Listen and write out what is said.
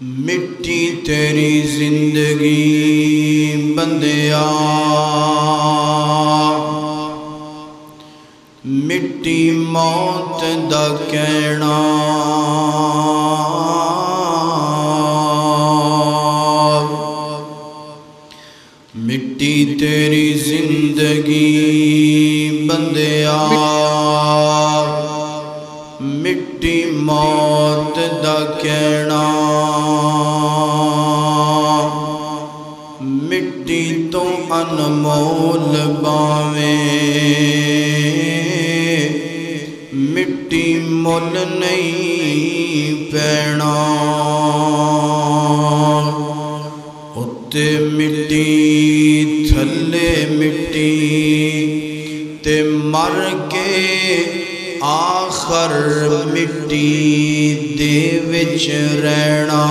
مٹی تیری زندگی بندیا، مٹی موت دا کہنا، مٹی تیری زندگی بندیا، مٹی موت دا کہنا، مٹی تو انمول باویں، مٹی مل نہیں پینا، اتے مٹی تھلے مٹی تے مر کے آخر مٹی دے وچ رہنا۔